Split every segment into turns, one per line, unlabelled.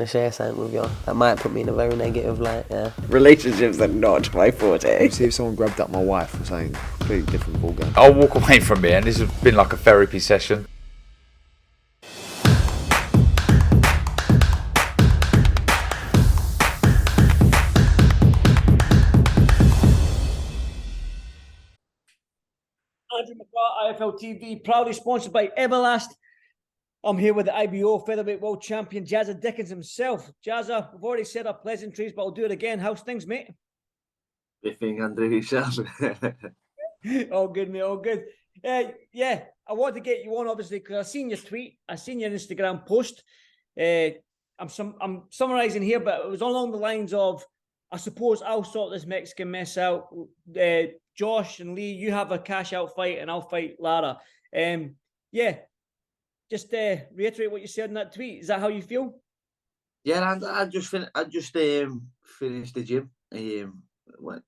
to share something with you. That might put me in a very negative light, yeah.
Relationships are not my forte.
See if someone grabbed up my wife or something completely different ballgame.
I'll walk away from here, and this has been like a therapy session.
Andrew McCART, IFL TV, proudly sponsored by Everlast. I'm here with the IBO featherweight world champion, Jazza Dickens himself. Jazza, we've already said our pleasantries, but I'll do it again. How's things, mate?
Biffing Andrew yourself.
All good, mate, all good. Yeah, I wanted to get you on, obviously, because I seen your tweet, I seen your Instagram post. I'm summarising here, but it was along the lines of, I suppose I'll sort this Mexican mess out. Josh and Lee, you have a cash-out fight, and I'll fight Lara. Yeah, just reiterate what you said in that tweet. Is that how you feel?
Yeah, and I just finished the gym.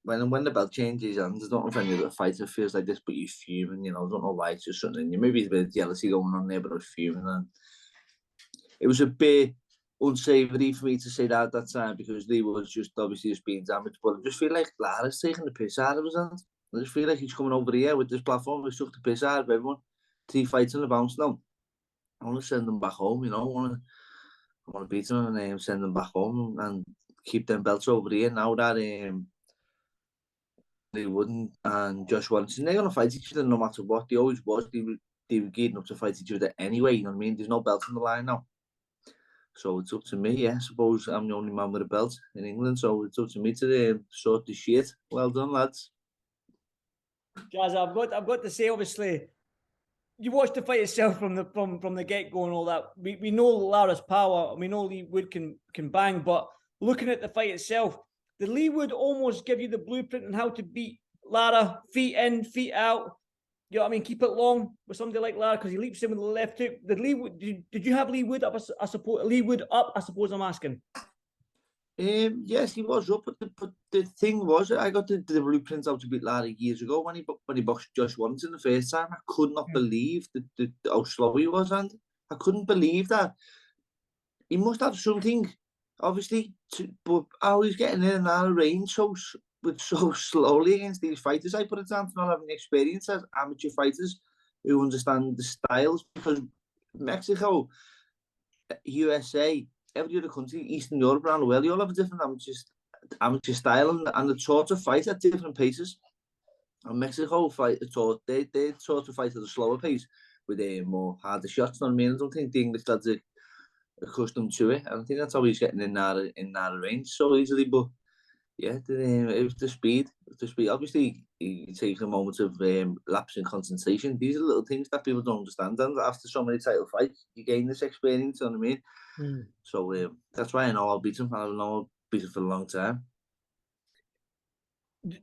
When the belt changes hands, I don't know if any other fighter feels like this, but you're fuming. You know, I don't know why. It's just something in you. Maybe there's a bit of jealousy going on there, but I was fuming, and it was a bit unsavoury for me to say that at that time because Lee was just obviously just being damaged. But I just feel like Lara's taking the piss out of his hands. I just feel like he's coming over here with this platform. He's took the piss out of everyone. 3 fights on the bounce now. I want to send them back home, you know. I want to beat them and send them back home and keep them belts over here. Now that they wouldn't, and Josh Watson, they're going to fight each other no matter what. They always was. They were gearing up to fight each other anyway, you know what I mean? There's no belt on the line now. So it's up to me, yeah. I suppose I'm the only man with a belt in England, so it's up to me to sort the shit. Well done, lads.
Jazza, I've got to say, obviously, you watched the fight itself from the get-go and all that. We know Lara's power, and we know Lee Wood can bang, but looking at the fight itself, did Lee Wood almost give you the blueprint on how to beat Lara, feet in, feet out? You know what I mean? Keep it long with somebody like Lara because he leaps in with the left hook. Did you have Lee Wood up? I suppose I'm asking.
Yes, he was up, but the thing was, I got the blueprints out to beat Lara years ago when he boxed Josh Watson the first time. I could not believe how slow he was, and I couldn't believe that. He must have something, obviously, but how he's getting in and out of range so slowly against these fighters. I put it down to not having experience as amateur fighters who understand the styles, because Mexico, USA, every other country, Eastern Europe, around the world, you all have a different amateur style and the sort of fight at different paces. And Mexico they sort of fight at a slower pace with more harder shots. You know what I mean? I don't think the English lads are accustomed to it. I don't think that's how he's getting in that range so easily. But yeah, it was the speed. Obviously, you take a moment of lapse in concentration. These are little things that people don't understand. And after so many title fights, you gain this experience. You know what I mean? So that's why I know I'll beat him. I know I'll beat him for a long time.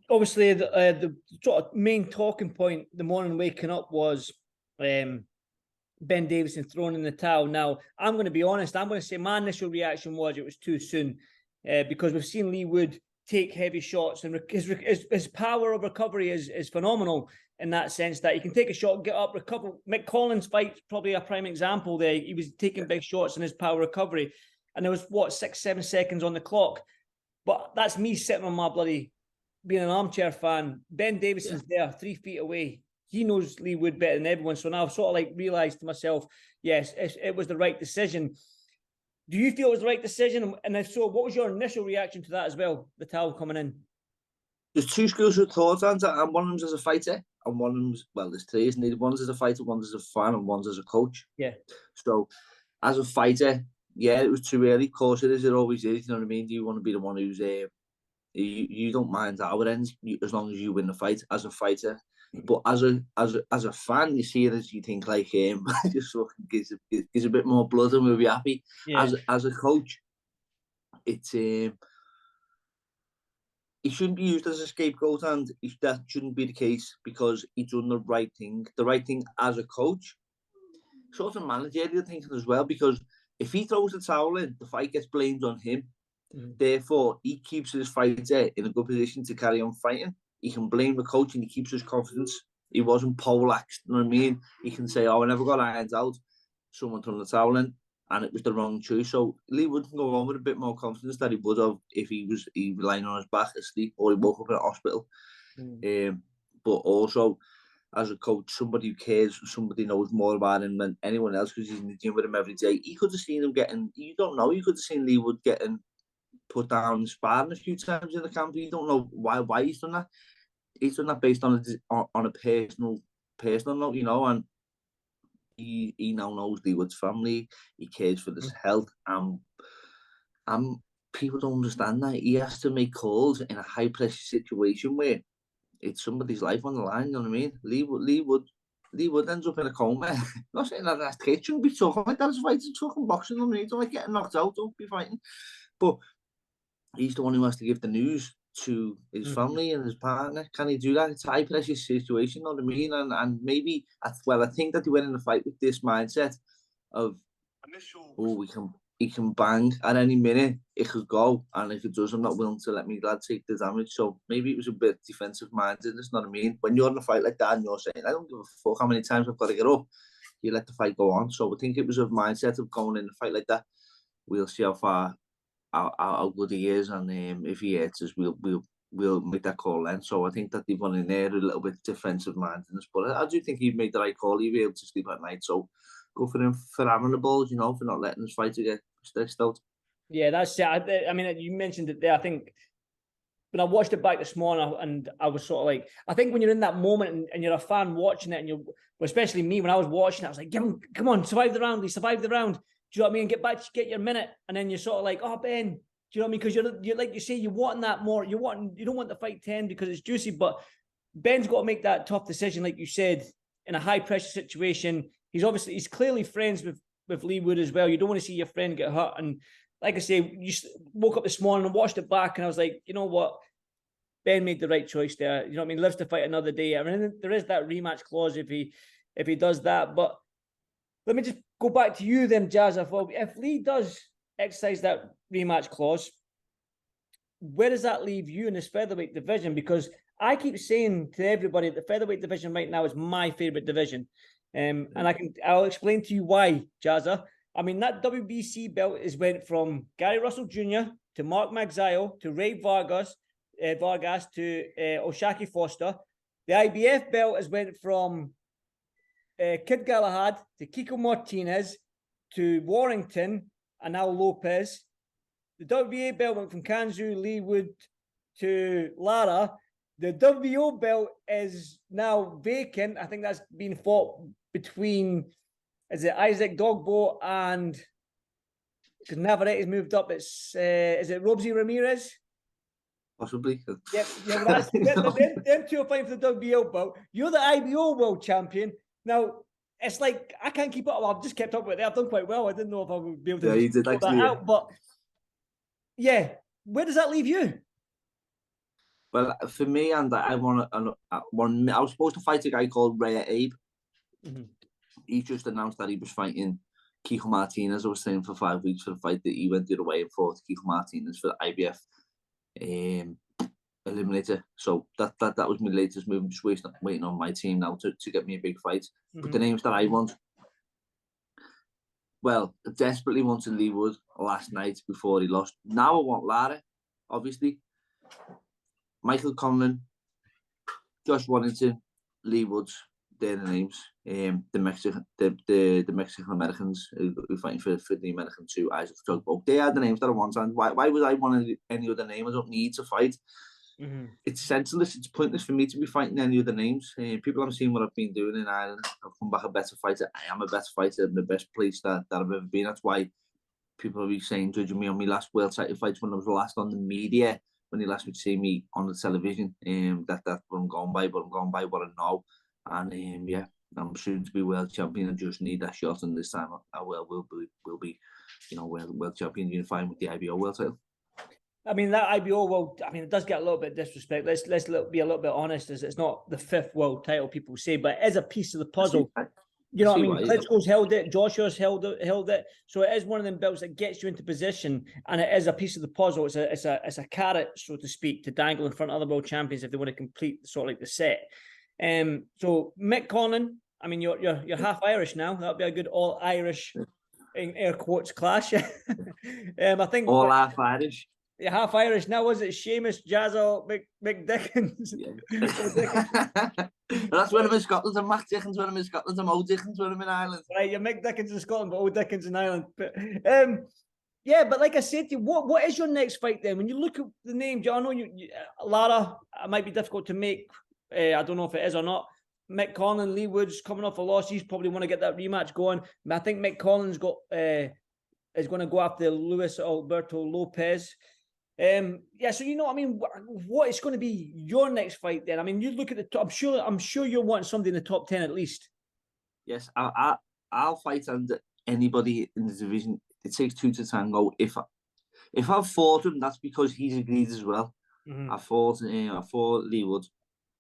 Obviously, the sort of main talking point the morning waking up was Ben Davison throwing in the towel. Now, I'm going to be honest. I'm going to say my initial reaction was it was too soon because we've seen Lee Wood take heavy shots, and his power of recovery is phenomenal in that sense that he can take a shot, get up, recover. Mick Collins' fight probably a prime example there. He was taking big shots in his power recovery, and there was 6-7 seconds on the clock. But that's me sitting on my bloody being an armchair fan. Ben Davison's there 3 feet away. He knows Lee Wood better than everyone. So now I've sort of like realised to myself, yes, it was the right decision. Do you feel it was the right decision? And if so, what was your initial reaction to that as well, the towel coming in?
There's 2 schools of thought, and one of them's as a fighter, and one of them's, well, there's 3, isn't it? One's as a fighter, one's as a fan, and one's as a coach.
Yeah.
So, as a fighter, yeah, it was too early. Of course it is, it always is, you know what I mean? You want to be the one who's, you don't mind how it ends, as long as you win the fight as a fighter. But as a fan, you see it as you think like just fucking gives a bit more blood and we'll be happy. Yeah. As a coach, it's he shouldn't be used as a scapegoat, and that shouldn't be the case because he's done the right thing as a coach. Sort of managerial thinking as well, because if he throws the towel in, the fight gets blamed on him. Therefore, he keeps his fighter in a good position to carry on fighting. He can blame the coach and he keeps his confidence. He wasn't poleaxed, you know what I mean? He can say, oh, I never got irons out. Someone threw the towel in. and it was the wrong choice. So Lee would go on with a bit more confidence that he would have if he was lying on his back asleep or he woke up in a hospital. But also, as a coach, somebody who cares, somebody knows more about him than anyone else because he's in the gym with him every day. He could have seen him getting, you don't know, you could have seen Lee Wood getting put down and sparring a few times in the camp. You don't know why he's done that. He's done that based on a personal note, you know, and he now knows Lee Wood's family. He cares for his health, and people don't understand that. He has to make calls in a high pressure situation where it's somebody's life on the line. You know what I mean? Lee Wood ends up in a coma. I'm not saying that it shouldn't be talking like that. It's fighting, talking boxing. I mean, don't like getting knocked out. Don't be fighting. But he's the one who has to give the news to his family and his partner. Can he do that? It's a high pressure situation. You know what I mean? And maybe I think that he went in the fight with this mindset of, he can bang at any minute. It could go, and if it does, I'm not willing to let me lad take the damage. So maybe it was a bit defensive mindedness. Know what I mean? When you're in a fight like that and you're saying, I don't give a fuck how many times I've got to get up, you let the fight go on. So I think it was a mindset of going in a fight like that. We'll see how good he is, and if he hits us, we'll make that call then. So I think that they've gone in there a little bit defensive mindedness, but I do think he made the right call. He'll be able to sleep at night. So go for him for having the balls, you know, for not letting his fighter get stretched out.
Yeah, that's it. I mean, you mentioned it there. I think when I watched it back this morning, and I was sort of like, I think when you're in that moment and you're a fan watching it, and you're, especially me, when I was watching it, I was like, come on, survive the round. He survived the round. Do you know what I mean? Get your minute, and then you're sort of like, oh Ben, do you know what I mean? Because you're like you say, you want that more. You don't want the fight to end because it's juicy, but Ben's got to make that tough decision, like you said, in a high pressure situation. He's clearly friends with Lee Wood as well. You don't want to see your friend get hurt. And like I say, you woke up this morning and watched it back, and I was like, you know what? Ben made the right choice there. You know what I mean? Lives to fight another day. I mean, there is that rematch clause if he does that. But let me just go back to you then, Jazza. If Lee does exercise that rematch clause, where does that leave you in this featherweight division? Because I keep saying to everybody, the featherweight division right now is my favorite division. And I'll explain to you why, Jazza. I mean, that WBC belt went from Gary Russell Jr. to Mark Magsayo to Ray Vargas to Oshaki Foster. The IBF belt went from Kid Galahad to Kiko Martinez to Warrington and now Lopez. The WBA belt went from Kanzu, Lee Wood to Lara. The WBO belt is now vacant. I think that's been fought between, is it Isaac Dogbo and, because Navarrete's moved up, is it Robsy Ramirez?
Possibly.
Yep. Yeah, well, them two are fighting for the WBO belt. You're the IBO world champion. Now, it's like, I can't keep up. I've just kept up with it. I've done quite well. I didn't know if I would be able to
you did
that out. But yeah, where does that leave you?
Well, for me, and I was supposed to fight a guy called Rhea Abe. Mm-hmm. He just announced that he was fighting Kiko Martinez. I was saying for 5 weeks for the fight that he went the other way and fought Kiko Martinez for the IBF eliminator. So that was my latest move. I'm just waiting on my team now to get me a big fight. Mm-hmm. But the names that I want, well, I desperately wanted Lee Wood last night before he lost. Now I want Lara, obviously. Michael Conlon, Josh Warrington, Lee Woods, they're the names. The Mexican Americans who fighting for the American too, Isaac Dogbo. They are the names that I want. And why would I want any other name? I don't need to fight. Mm-hmm. It's senseless. It's pointless for me to be fighting any other names. People haven't seen what I've been doing in Ireland. I've come back a better fighter. I am a better fighter. I'm the best place that I've ever been. That's why people are saying, judging me on my last world title fights when I was last on the media, when you last would see me on the television. That's what I'm going by, but I'm going by what I know. And yeah, I'm soon to be world champion. I just need that shot, and this time I will be, you know, world champion, unifying with the IBO world title.
I mean, that IBO world, I mean, it does get a little bit disrespect. Let's be a little bit honest, as it's not the 5th world title people say, but it is a piece of the puzzle. You know what I mean? Klitschko's held it, Joshua's held it. So it is one of them belts that gets you into position, and it is a piece of the puzzle. It's a carrot, so to speak, to dangle in front of other world champions if they want to complete sort of like the set. So Mick Conlon, I mean, you're half Irish now. That'll be a good all Irish in air quotes clash. I think
All half Irish.
you're half Irish now. Was it Seamus, Jazza, McDickens?
Yeah. That's when I'm in Scotland. I'm Mac Dickens when I'm in Scotland. I'm Old Dickens when I'm in Ireland.
Right, you're Mick Dickens in Scotland, but Old Dickens in Ireland. But yeah, but like I said to you, what is your next fight then? When you look at the names, I know Lara, it might be difficult to make. I don't know if it is or not. Mick Conlan, Lee Woods coming off a loss. He's probably want to get that rematch going. I think Mick Conlan's got is going to go after Luis Alberto Lopez. Yeah, so you know, I mean, what is going to be your next fight then? I mean, you look at the top. I'm sure you'll want somebody in the top 10 at least.
Yes, I'll fight under anybody in the division. It takes two to tango. If I've fought him, that's because he's agreed as well.
Mm-hmm.
I fought Lee Woods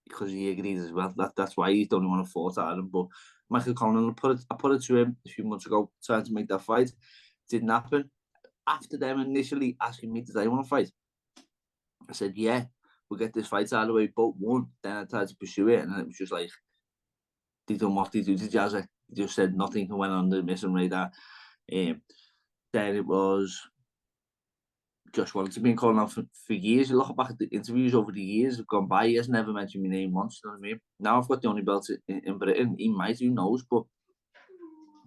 because he agreed as well. That's why he's the only one I fought at him. But Michael Conlan, I put it to him a few months ago, trying to make that fight. Didn't happen. After them initially asking me, did I want to fight? I said, yeah, we'll get this fight out of the way. But one, then I tried to pursue it, and then it was just like, they done what they do to Jazza. They just said nothing and went on the missing radar. Then it was Josh Wellington been calling out for years. You look back at the interviews over the years have gone by. He has never mentioned my name once. You know what I mean? Now I've got the only belt in Britain. He might, who knows? But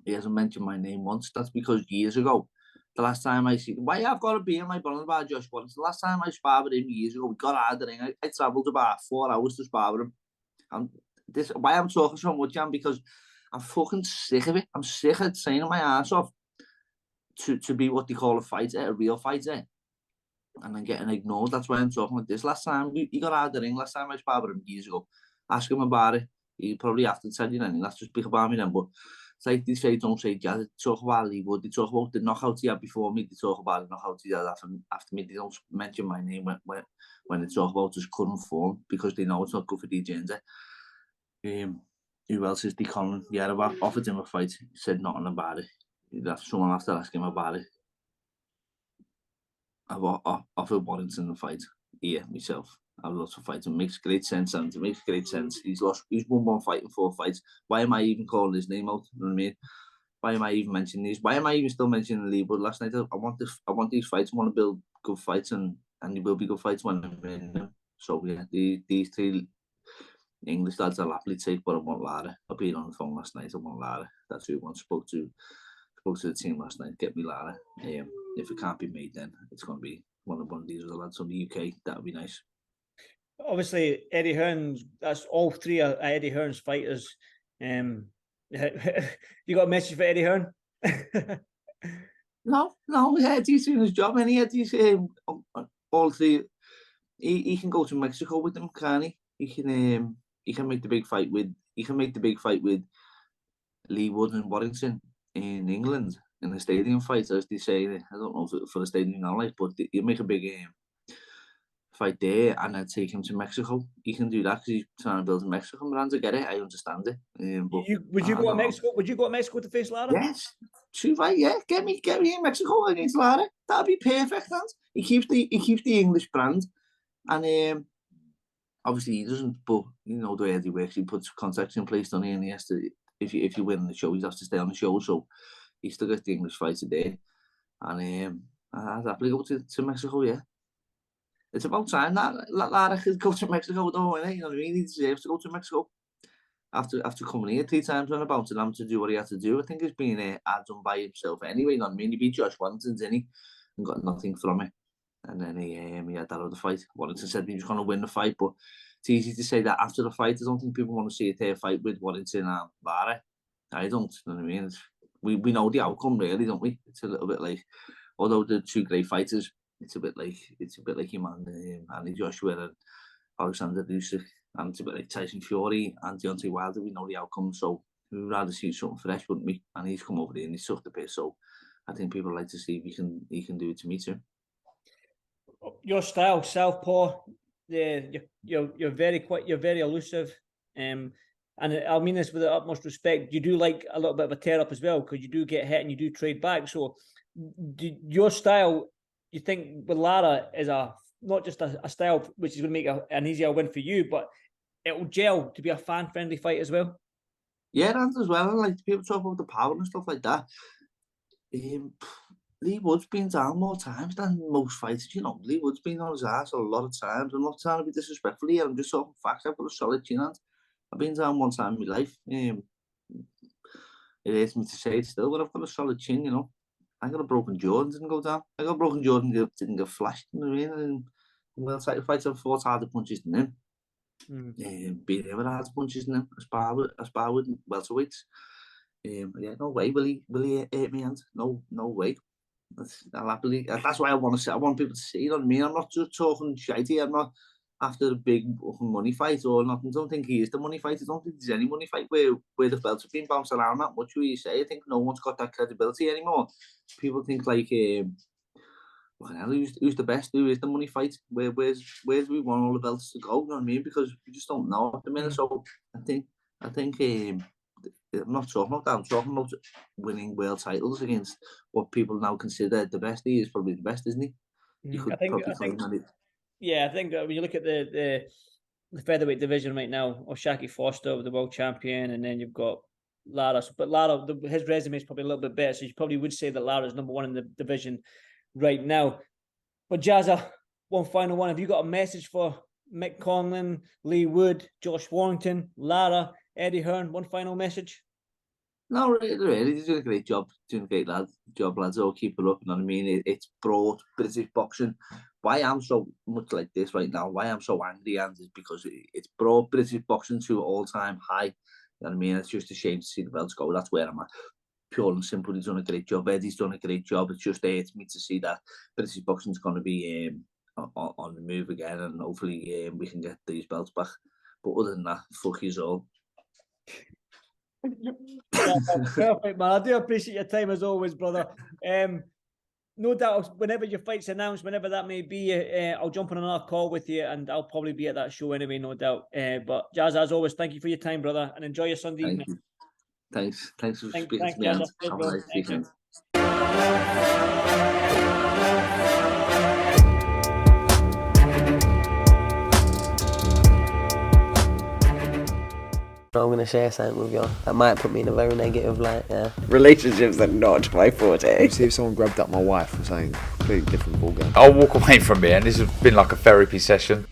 he hasn't mentioned my name once. That's because years ago, the last time I see why I've got to be in my bond about Josh Wellington. The last time I sparred with him years ago, we got out of the ring. I travelled about 4 hours to spar with him. And why I'm talking so much, Jan, because I'm fucking sick of it. I'm sick of training my ass off to be what they call a fighter, a real fighter, and then getting ignored. That's why I'm talking like this. Last time he got out of the ring, last time I sparred with him years ago, ask him about it. He probably have to tell you anything. That's just speak about me then. But it's like they say, don't say Jazz. They talk about Lee Wood. They talk about the knockouts he had before me. They talk about the knockouts he had after me. They don't mention my name when they talk about his current form because they know it's not good for the agenda. Who else is Conlan? Yeah, I've offered him a fight. He said nothing about it. Someone has to ask him about it. I've offered Warrington the fight. Yeah, myself. I've lost to fight him. It makes great sense, and it makes great sense. He's won one fight in 4 fights. Why am I even calling his name out? You know what I mean? Why am I even mentioning these? Why am I even still mentioning Lee? But last night I want these fights. I want to build good fights, and they will be good fights when I'm in them. So yeah, these 3 English lads I'll happily take, but I want Lara. I've been on the phone last night. I want Lara. That's who I want. Spoke to the team last night. Get me Lara. If it can't be made, then it's going to be one of these other lads from the UK. That would be nice.
Obviously, Eddie Hearns. That's all 3 are Eddie Hearns fighters. You got a message for Eddie Hearn?
No. Eddie's doing his job, and Eddie's all 3. He can go to Mexico with them, can't he? He can make the big fight with. He can make the big fight with Lee Wood and Warrington in England in the stadium fight, as they say. I don't know if for the stadium now, like, but you make a big fight there and then take him to Mexico. He can do that because he's trying to build a Mexican brand. I get it. I understand it. But
would you go to Mexico? Would you go to Mexico to face Lara?
Yes, true fight. Yeah, get me in Mexico against Lara. That'd be perfect. And he keeps the English brand, and obviously he doesn't. But you know the way he works. He puts contracts in place, doesn't he? And he has to. If you win the show, he has to stay on the show. So he still gets the English fighter there, and I'd happily go to Mexico. Yeah. It's about time that Lara could go to Mexico, though, innit? You know what I mean? He deserves to go to Mexico after coming here 3 times on about to him to do what he had to do. I think he's been done by himself anyway. You know what I mean? He beat Josh Wellington, didn't he? And got nothing from it. And then he had that other fight. Wellington said he was going to win the fight, but it's easy to say that after the fight. I don't think people want to see a fight with Wellington and Lara. I don't. You know what I mean? We know the outcome, really, don't we? It's a little bit like, although they're 2 great fighters. It's a bit like him and Andy Joshua and Alexander Usyk, and it's a bit like Tyson Fury and Deontay Wilder. We know the outcome, so we'd rather see something fresh, wouldn't we? And he's come over there and he's sucked the piss. So I think people like to see if he can do it to me too.
Your style, southpaw. You're very elusive. And I mean this with the utmost respect. You do like a little bit of a tear up as well, because you do get hit and you do trade back. So your style, you think with Lara is not just a style which is going to make an easier win for you, but it will gel to be a fan-friendly fight as well?
Yeah, and as well, and like people talk about the power and stuff like that. Lee Wood's been down more times than most fighters, you know. Lee Wood's been on his ass a lot of times. I'm not trying to be disrespectful here. I'm just talking facts. I've got a solid chin hand. I've been down one time in my life. It hurts me to say it still, but I've got a solid chin, you know. I got a broken jaw and didn't go down. I got a broken jaw and didn't get flashed in the ring. And well, title fights, I've fought harder punches than him. Been there with harder punches than him. I spar with welterweights. Yeah, no way will he hurt me hand. No way. That's why I want to say. I want people to see. You know what I mean? I'm not just talking shite here. I'm not after a big money fight or nothing. I don't think he is the money fight. I don't think there's any money fight where the belts have been bounced around that much. Where you say, I think no one's got that credibility anymore. People think like, who's the best? Who is the money fight? Where's we want all the belts to go? You know what I mean? Because we just don't know at the minute. So I think I'm not talking about that. I'm talking about winning world titles against what people now consider the best. He is probably the best, isn't he?
I think when you look at the featherweight division right now, Oshaki Foster, the world champion, and then you've got Lara. But Lara, his resume is probably a little bit better, so you probably would say that Lara is number one in the division right now. But Jazza, one final one. Have you got a message for Mick Conlon, Lee Wood, Josh Warrington, Lara, Eddie Hearn? One final message?
No, really, he's doing a great job. Doing a great job, lads. I'll keep it up. You know what I mean? It's brought British boxing. Why I'm so much like this right now, why I'm so angry, and is because it's brought British boxing to an all-time high. You know what I mean? It's just a shame to see the belts go. That's where I'm at. Pure and simple. He's done a great job. Eddie's done a great job. It's just hurts me to see that British boxing's going to be on the move again, and hopefully we can get these belts back. But other than that, fuck you all.
Perfect, man. I do appreciate your time as always, brother. No doubt, whenever your fight's announced, whenever that may be, I'll jump on another call with you, and I'll probably be at that show anyway, no doubt. But Jazz, as always, thank you for your time, brother, and enjoy your Sunday evening.
Thanks for speaking to me. Have a nice weekend.
I'm going to share something with you. That might put me in a very negative light, yeah.
Relationships are not my forte. See if someone grabbed up my wife or something. Completely different ballgame.
I'll walk away from here, and this has been like a therapy session.